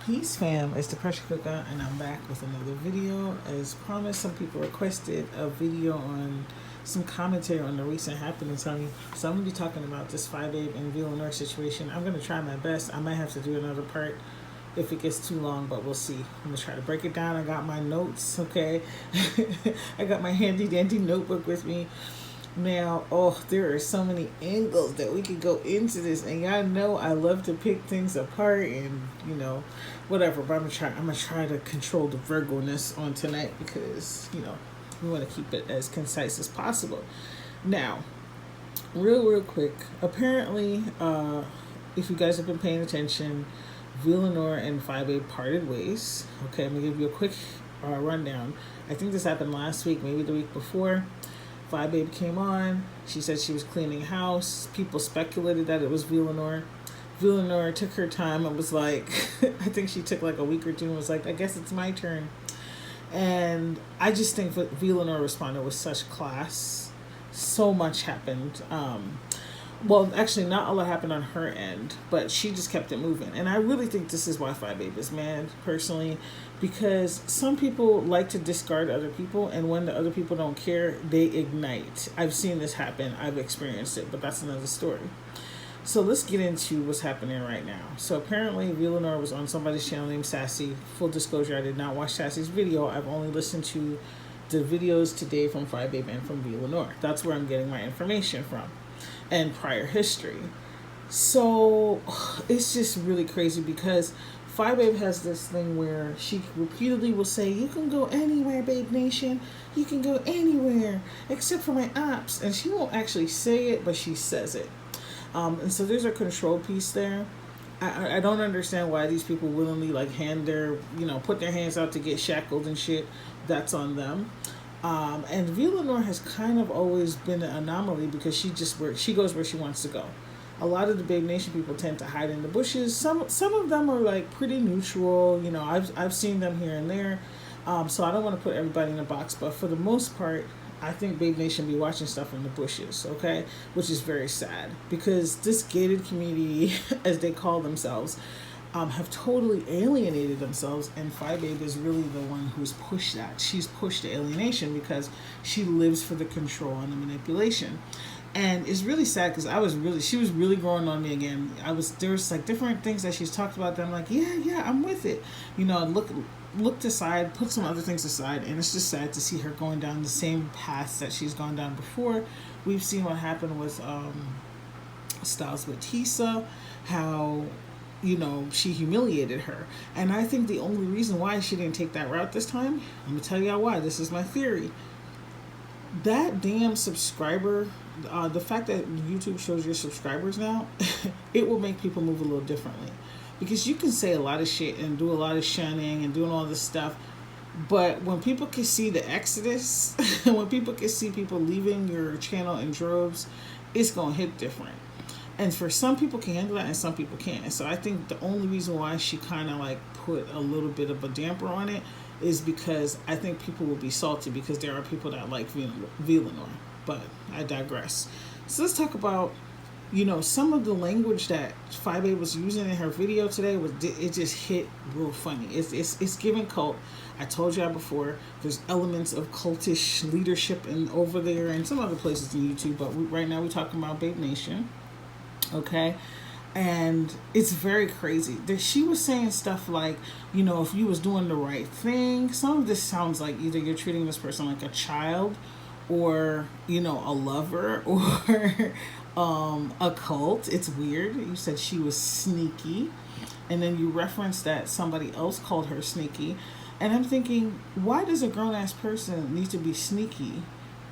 Peace fam, it's the pressure cooker and I'm back with another video. As promised, some people requested a video on some commentary on the recent happenings, honey. So I'm going to be talking about this Fyebabe and Lenore situation. I'm going to try my best. I might have to do another part if it gets too long, but we'll see. I'm going to try to break it down. I got my notes, okay? I got my handy dandy notebook with me. Now, there are so many angles that we could go into this, and y'all know I love to pick things apart and whatever. But I'm gonna try to control the Virgo-ness on tonight because we want to keep it as concise as possible. Now, real quick. Apparently, if you guys have been paying attention, Lenore and Fyebabe parted ways. Okay, I'm gonna give you a quick rundown. I think this happened last week, maybe the week before. Fyebabe came on. She said she was cleaning house. People speculated that it was Lenore. Lenore took her time and was like, I think she took like a week or two and was like, I guess it's my turn. And I just think that Lenore responded with such class. So much happened. Well, actually, not a lot happened on her end, but she just kept it moving. And I really think this is why Fyebabe is mad, personally, because some people like to discard other people, and when the other people don't care, they ignite. I've seen this happen. I've experienced it, but that's another story. So let's get into what's happening right now. So apparently, Lenore was on somebody's channel named Sassy. Full disclosure, I did not watch Sassy's video. I've only listened to the videos today from Fyebabe and from Lenore. That's where I'm getting my information from. And prior history. So it's just really crazy because Fyebabe has this thing where she repeatedly will say, you can go anywhere, Babe Nation. You can go anywhere except for my apps. And she won't actually say it, but she says it. And so there's a control piece there. I don't understand why these people willingly put their hands out to get shackled and shit. That's on them. And Lenore has kind of always been an anomaly because she goes where she wants to go. A lot of the Babe Nation people tend to hide in the bushes. Some of them are like pretty neutral. I've seen them here and there. So I don't want to put everybody in a box, but for the most part, I think Babe Nation be watching stuff in the bushes, okay? Which is very sad because this gated community, as they call themselves, have totally alienated themselves, and Fyebabe is really the one who's pushed that. She's pushed the alienation because she lives for the control and the manipulation. And it's really sad because she was really growing on me again. There's like different things that she's talked about that I'm like, yeah, I'm with it. Looked aside, put some other things aside, and it's just sad to see her going down the same paths that she's gone down before. We've seen what happened with Styles with Tisa, how she humiliated her. And I think the only reason why she didn't take that route this time, I'm going to tell y'all why. This is my theory. That damn subscriber, the fact that YouTube shows your subscribers now, it will make people move a little differently. Because you can say a lot of shit and do a lot of shunning and doing all this stuff, but when people can see the exodus, when people can see people leaving your channel in droves, it's going to hit different. And for some people can handle that and some people can't. And so I think the only reason why she kind of like put a little bit of a damper on it is because I think people will be salty because there are people that like Lenore. But I digress. So let's talk about, some of the language that Fyebabe was using in her video today. It just hit real funny. It's giving cult. I told y'all before, there's elements of cultish leadership over there and some other places in YouTube. But right now we're talking about Babe Nation. Okay, and it's very crazy. She was saying stuff like, if you was doing the right thing. Some of this sounds like either you're treating this person like a child, or a lover, or a cult. It's weird. You said she was sneaky, and then you referenced that somebody else called her sneaky, and I'm thinking, why does a grown-ass person need to be sneaky?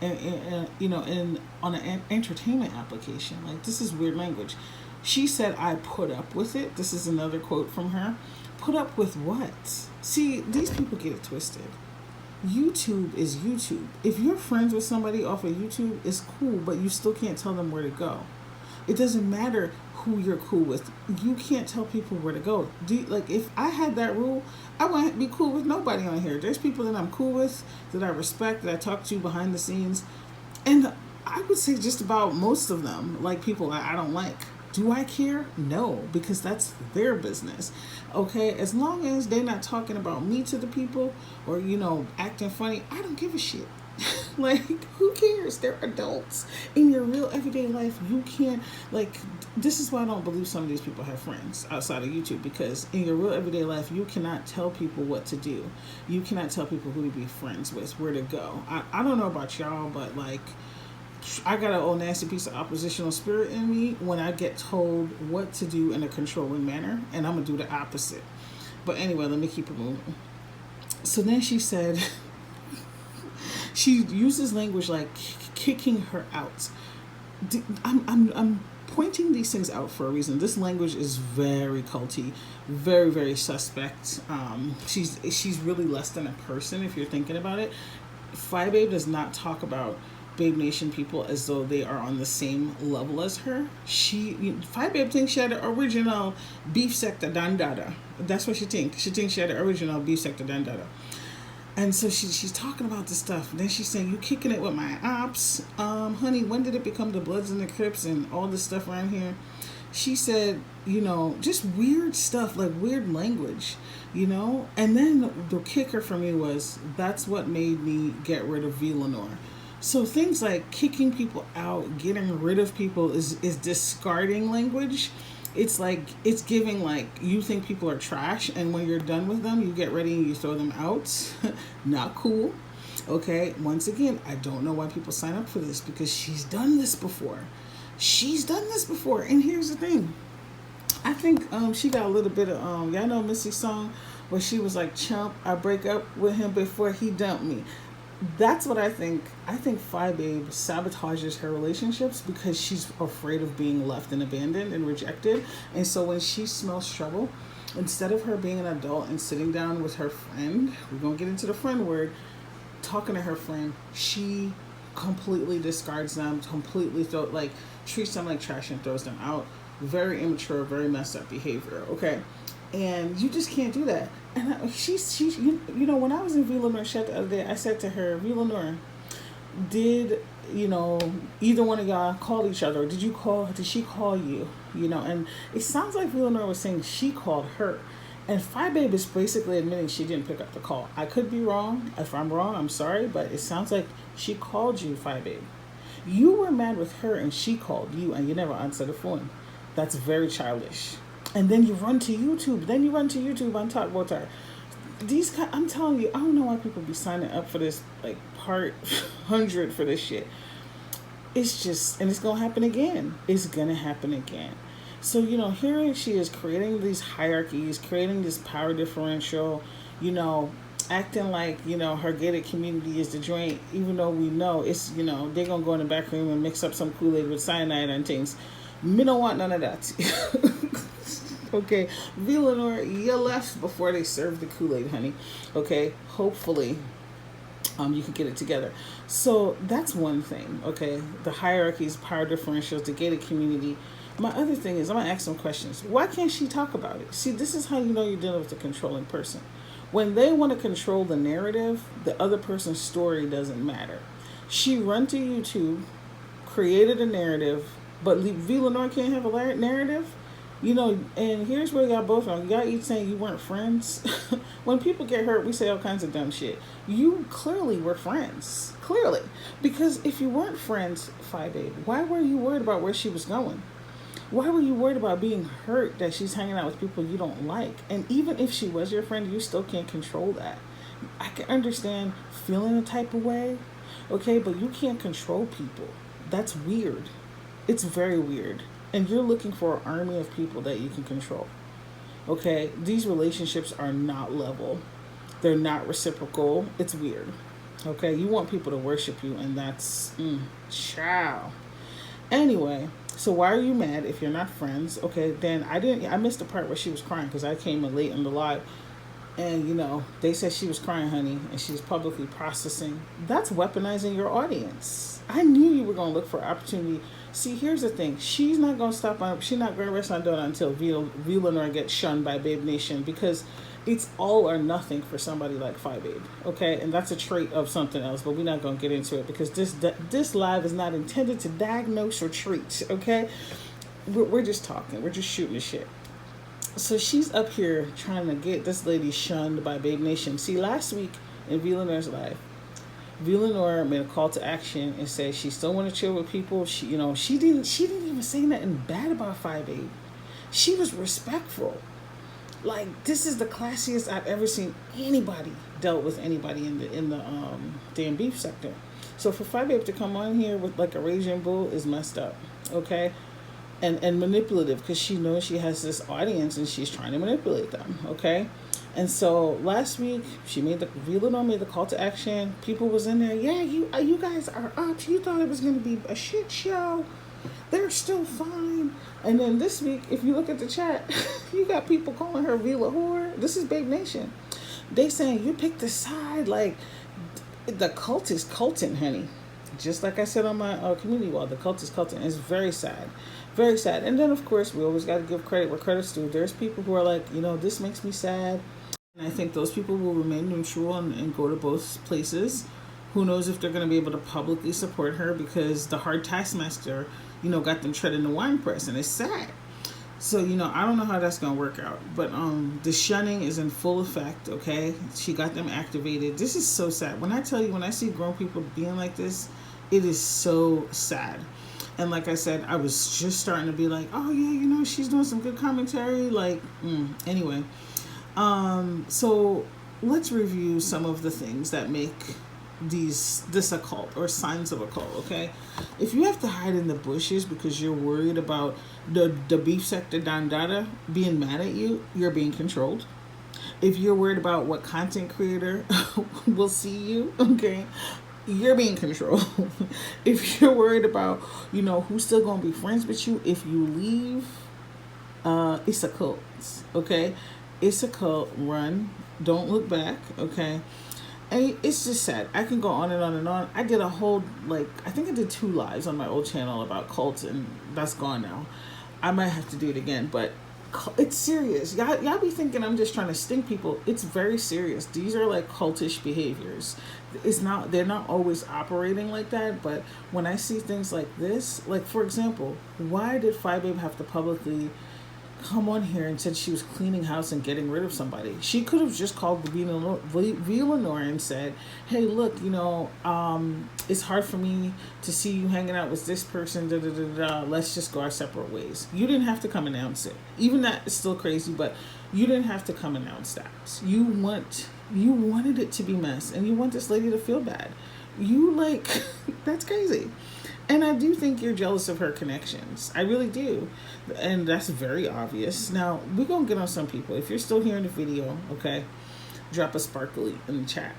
On an entertainment application? Like, this is weird language. She said, I put up with it. This is another quote from her. Put up with what? See, these people get it twisted. YouTube is YouTube. If you're friends with somebody off of YouTube, it's cool, but you still can't tell them where to go. It doesn't matter who you're cool with. You can't tell people where to go. If I had that rule, I wouldn't be cool with nobody on here. There's people that I'm cool with, that I respect, that I talk to behind the scenes. And I would say just about most of them, like people I don't like. Do I care? No, because that's their business. Okay, as long as they're not talking about me to the people or, acting funny, I don't give a shit. Like, who cares? They're adults. In your real everyday life, you can't, like, this is why I don't believe some of these people have friends outside of YouTube, because in your real everyday life, you cannot tell people what to do. You cannot tell people who to be friends with, where to go. I don't know about y'all, but, like, I got an old nasty piece of oppositional spirit in me when I get told what to do in a controlling manner, and I'm going to do the opposite. But anyway, let me keep it moving. So then she said, she uses language like kicking her out. I'm pointing these things out for a reason. This language is very culty, very, very suspect. She's really less than a person if you're thinking about it. Fyebabe does not talk about Babe Nation people as though they are on the same level as her. Fyebabe thinks she had the original beef sector dandada. That's what she thinks. She thinks she had the original beef sector dandada. And so she's talking about this stuff. And then she's saying, you kicking it with my ops. Honey, when did it become the Bloods and the Crips and all this stuff around here? She said, just weird stuff, like weird language, And then the kicker for me was, that's what made me get rid of Lenore. So things like kicking people out, getting rid of people is discarding language. It's like, it's giving like, you think people are trash, and when you're done with them, you get ready and you throw them out. Not cool. Okay, once again, I don't know why people sign up for this, because she's done this before. And here's the thing. I think she got a little bit of, y'all know Missy's song where she was like, chump, I break up with him before he dumped me. That's what I think. I think Fyebabe sabotages her relationships because she's afraid of being left and abandoned and rejected. And so when she smells trouble, instead of her being an adult and sitting down with her friend, we're going to get into the friend word, talking to her friend, she completely discards them, treats them like trash and throws them out. Very immature, very messed up behavior, okay? And you just can't do that. And she's when I was in Lenore chat the other day, I said to her, Lenore, did either one of y'all call each other? Did she call you? And it sounds like Lenore was saying she called her. And Fyebabe is basically admitting she didn't pick up the call. I could be wrong. If I'm wrong, I'm sorry, but it sounds like she called you, Fyebabe. You were mad with her and she called you and you never answered the phone. That's very childish. And then you run to YouTube. On Talk About Her. I'm telling you, I don't know why people be signing up for this, like, part 100 for this shit. It's just, and it's going to happen again. So, here she is creating these hierarchies, creating this power differential, acting like, her gated community is the joint, even though we know it's, they're going to go in the back room and mix up some Kool-Aid with cyanide and things. Me don't want none of that. Okay, Lenore, you left before they served the Kool-Aid, honey. Okay, hopefully you can get it together. So that's one thing, okay? The hierarchies, power differentials, the gated community. My other thing is, I'm going to ask some questions. Why can't she talk about it? See, this is how you know you're dealing with a controlling person. When they want to control the narrative, the other person's story doesn't matter. She run to YouTube, created a narrative, but Lenore can't have a narrative? And here's where y'all both wrong. Y'all each saying you weren't friends. When people get hurt, we say all kinds of dumb shit. You clearly were friends. Clearly. Because if you weren't friends, Fyebabe, why were you worried about where she was going? Why were you worried about being hurt that she's hanging out with people you don't like? And even if she was your friend, you still can't control that. I can understand feeling a type of way, okay, but you can't control people. That's weird. It's very weird. And you're looking for an army of people that you can control. Okay? These relationships are not level. They're not reciprocal. It's weird. Okay? You want people to worship you, and that's... ciao. Anyway, so why are you mad if you're not friends? Okay, then I missed the part where she was crying because I came in late in the live. And, they said she was crying, honey, and she's publicly processing. That's weaponizing your audience. I knew you were going to look for opportunity. See, here's the thing. She's not going to stop she's not going to rest on donut until Lenore gets shunned by Babe Nation, because it's all or nothing for somebody like Fyebabe, okay? And that's a trait of something else, but we're not going to get into it because this live is not intended to diagnose or treat, okay? we're just talking. We're just shooting the shit. So she's up here trying to get this lady shunned by Babe Nation. See, last week in Lenore's live, Lenore made a call to action and said she still want to chill with people. She didn't even say nothing bad about Fyebabe. She was respectful. Like, this is the classiest I've ever seen anybody dealt with anybody in the damn beef sector. So for Fyebabe to come on here with like a raging bull is messed up, okay? And manipulative, because she knows she has this audience and she's trying to manipulate them, okay? And so last week Lenore made the call to action. People was in there, yeah, you guys are up. You thought it was going to be a shit show. They're still fine. And then this week, if you look at the chat, you got people calling her Vila whore. This is Babe Nation. They saying you picked a side. Like, the cult is culting, honey. Just like I said on my community wall, the cult is culting. It's very sad. Very sad. And then, of course, we always got to give credit where credit's due. There's people who are like, this makes me sad. And I think those people will remain neutral and go to both places. Who knows if they're going to be able to publicly support her, because the hard taskmaster, got them treading the wine press, and it's sad. So, I don't know how that's going to work out. But the shunning is in full effect, okay? She got them activated. This is so sad. When I tell you, when I see grown people being like this, it is so sad. And like I said, I was just starting to be like, oh, yeah, she's doing some good commentary. Like, anyway. So let's review some of the things that make this a cult, or signs of a cult, okay? If you have to hide in the bushes because you're worried about the beef sector Dandada being mad at you, you're being controlled. If you're worried about what content creator will see you, okay, you're being controlled. If you're worried about, who's still going to be friends with you if you leave, it's a cult, okay? It's a cult. Run. Don't look back, okay? And it's just sad. I can go on and on and on. I did a whole, I think I did 2 lives on my old channel about cults, and that's gone now. I might have to do it again, but it's serious. Y'all be thinking I'm just trying to sting people. It's very serious. These are like cultish behaviors. They're not always operating like that, but when I see things like this, like, for example, why did Fyebabe have to publicly come on here and said she was cleaning house and getting rid of somebody? She could have just called Lenore and said, hey, look, it's hard for me to see you hanging out with this person, let's just go our separate ways. You didn't have to come announce it. Even that is still crazy, but you didn't have to come announce that. You wanted it to be mess, and you want this lady to feel bad. That's crazy. And I do think you're jealous of her connections. I really do. And that's very obvious. Now, we're going to get on some people. If you're still here in the video, okay, drop a sparkly in the chat.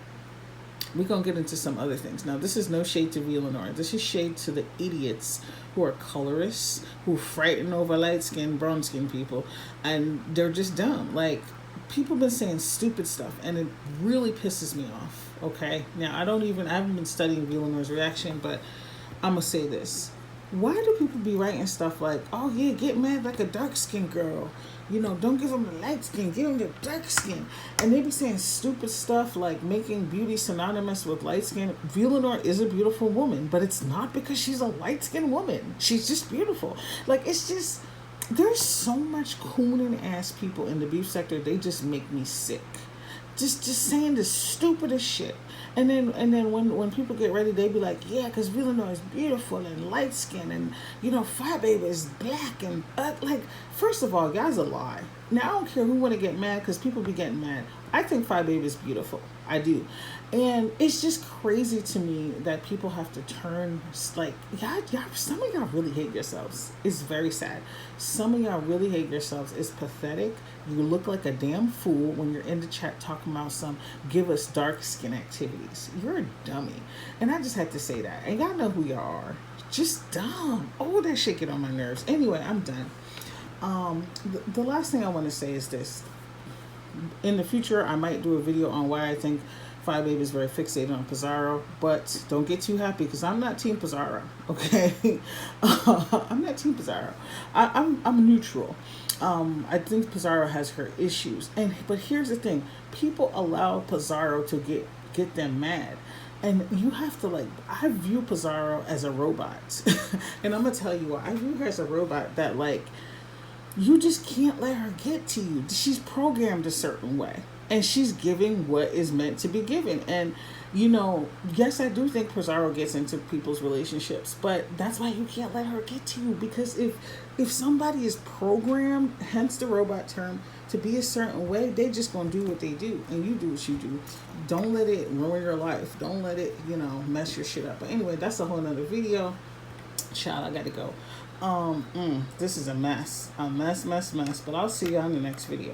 We're going to get into some other things. Now, this is no shade to Lenore. This is shade to the idiots who are colorists, who frighten over light-skinned, brown-skinned people. And they're just dumb. Like, people been saying stupid stuff, and it really pisses me off, okay? Now, I haven't been studying Lenore's reaction, but I'm going to say this. Why do people be writing stuff like, oh, yeah, get mad like a dark-skinned girl. Don't give them the light skin, give them the dark skin. And they be saying stupid stuff like making beauty synonymous with light skin. Lenore is a beautiful woman, but it's not because she's a light-skinned woman. She's just beautiful. Like, it's just, there's so much cooning ass people in the beef sector, they just make me sick. Just saying the stupidest shit. And then when people get ready, they be like, yeah, because Lenore is beautiful and light skinned, and Fyebabe is black, and first of all, guys, a lie. Now, I don't care who want to get mad, because people be getting mad. I think Fyebabe is beautiful. I do. And it's just crazy to me that people have to turn, y'all, some of y'all really hate yourselves. It's very sad. Some of y'all really hate yourselves. It's pathetic. You look like a damn fool when you're in the chat talking about give us dark skin activities. You're a dummy. And I just had to say that. And y'all know who y'all are. Just dumb. Oh, that shit get on my nerves. Anyway, I'm done. The last thing I want to say is this. In the future, I might do a video on why I think Fyebabe is very fixated on Pizarro, but don't get too happy, because I'm not Team Pizarro, okay? I'm not Team Pizarro. I'm neutral. I think Pizarro has her issues, but here's the thing: people allow Pizarro to get them mad. And you have to, like, I view Pizarro as a robot. And I'm going to tell you why. I view her as a robot that, like, you just can't let her get to you. She's programmed a certain way. And she's giving what is meant to be given. And, you know, yes, I do think Pizarro gets into people's relationships, but that's why you can't let her get to you. Because if somebody is programmed, hence the robot term, to be a certain way, they just gonna do what they do, and you do what you do. Don't let it ruin your life. Don't let it, you know, mess your shit up. But anyway, that's a whole nother video. Child, I gotta go. This is a mess. But I'll see y'all in the next video.